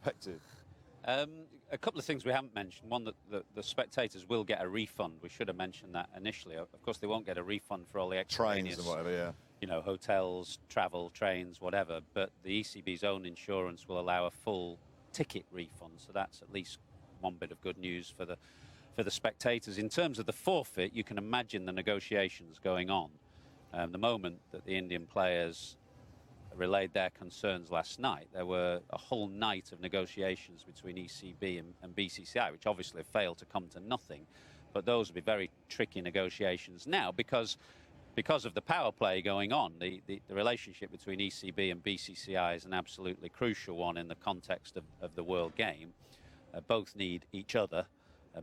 perspective? A couple of things we haven't mentioned. One, that the spectators will get a refund. We should have mentioned that initially. Of course, they won't get a refund for all the extraneous, Trains and whatever, yeah. You know, hotels, travel, trains, whatever. But the ECB's own insurance will allow a full ticket refund. So that's at least one bit of good news for the spectators. In terms of the forfeit, you can imagine the negotiations going on. The moment that the Indian players relayed their concerns last night, there were a whole night of negotiations between ECB and BCCI, which obviously have failed to come to nothing. But those will be very tricky negotiations now because of the power play going on. The relationship between ECB and BCCI is an absolutely crucial one in the context of the world game. Both need each other.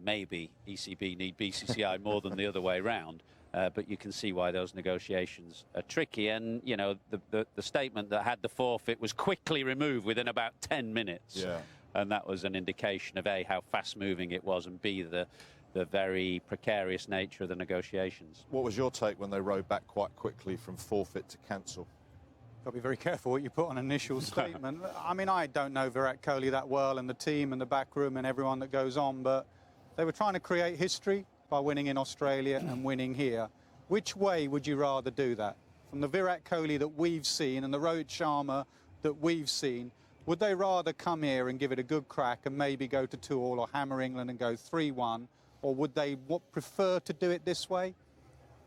Maybe ECB need BCCI more than the other way round. But you can see why those negotiations are tricky. And, you know, the statement that had the forfeit was quickly removed within about 10 minutes. Yeah. And that was an indication of, A, how fast-moving it was, and B, the very precarious nature of the negotiations. What was your take when they rode back quite quickly from forfeit to cancel? Got to be very careful what you put on an initial statement. I mean, I don't know Virat Kohli that well, and the team and the back room and everyone that goes on, but they were trying to create history by winning in Australia and winning here. Which way would you rather do that? From the Virat Kohli that we've seen and the Rohit Sharma that we've seen, would they rather come here and give it a good crack and maybe go to 2-2 or hammer England and go 3-1? Or would they prefer to do it this way?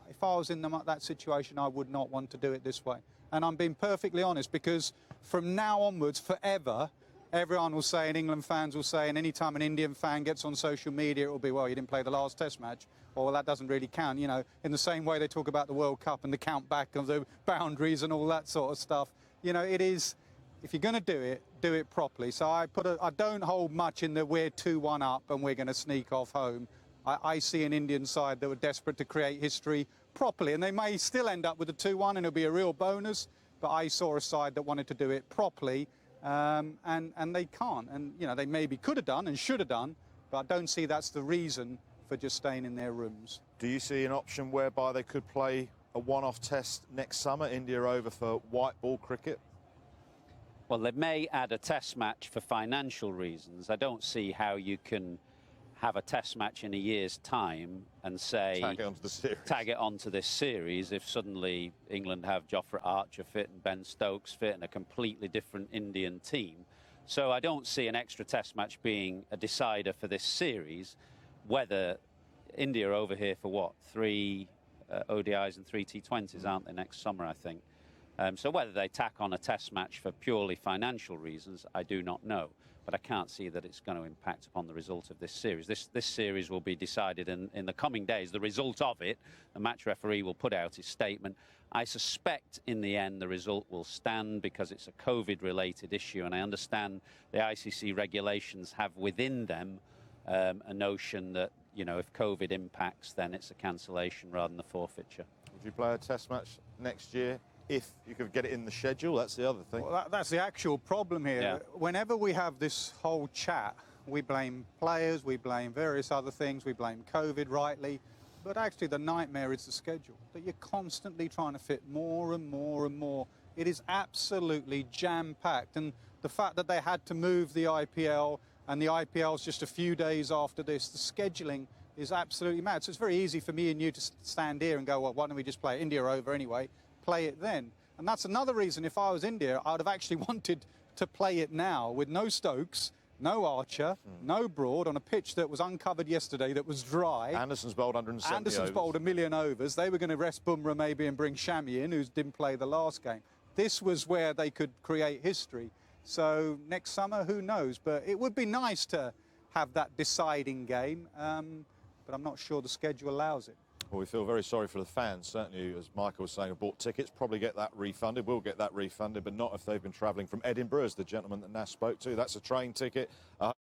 If I was in that situation, I would not want to do it this way. And I'm being perfectly honest, because from now onwards, forever, everyone will say, and England fans will say, and any time an Indian fan gets on social media, it will be, well, you didn't play the last Test match, or well, that doesn't really count. You know, in the same way they talk about the World Cup and the count back of the boundaries and all that sort of stuff. You know, it is, if you're going to do it properly. So I don't hold much in the we're 2-1 up and we're going to sneak off home. I see an Indian side that were desperate to create history properly, and they may still end up with a 2-1 and it'll be a real bonus, but I saw a side that wanted to do it properly. And they can't, and you know, they maybe could have done and should have done, but I don't see that's the reason for just staying in their rooms. Do you see an option whereby they could play a one-off test next summer, India over for white ball cricket? Well, they may add a test match for financial reasons. I don't see how you can have a test match in a year's time and say tag it onto this series if suddenly England have Jofra Archer fit and Ben Stokes fit and a completely different Indian team. So I don't see an extra test match being a decider for this series. Whether India are over here for what, 3 ODIs and 3 T20s, aren't they, next summer, I think. So whether they tack on a test match for purely financial reasons, I do not know. But I can't see that it's going to impact upon the result of this series. This series will be decided in the coming days. The result of it, the match referee will put out his statement. I suspect in the end the result will stand because it's a COVID-related issue, and I understand the ICC regulations have within them a notion that, you know, if COVID impacts, then it's a cancellation rather than a forfeiture. Would you play a test match next year? If you could get it in the schedule, that's the other thing. Well, that's the actual problem here. Yeah. Whenever we have this whole chat, we blame players, we blame various other things, we blame COVID, rightly. But actually the nightmare is the schedule, that you're constantly trying to fit more and more and more. It is absolutely jam-packed. And the fact that they had to move the IPL, and the IPL's just a few days after this, the scheduling is absolutely mad. So it's very easy for me and you to stand here and go, well, why don't we just play India over anyway? Play it then. And that's another reason, if I was India, I would have actually wanted to play it now with no Stokes, no Archer, no Broad, on a pitch that was uncovered yesterday, that was dry. Anderson's bowled 170 Anderson's overs. bowled 1 million overs. They were going to rest Bumrah maybe and bring Shami in, who didn't play the last game. This was where they could create history. So next summer, who knows? But it would be nice to have that deciding game, but I'm not sure the schedule allows it. Well, we feel very sorry for the fans, certainly, as Michael was saying, have bought tickets, probably get that refunded, will get that refunded, but not if they've been travelling from Edinburgh, as the gentleman that Nass spoke to. That's a train ticket.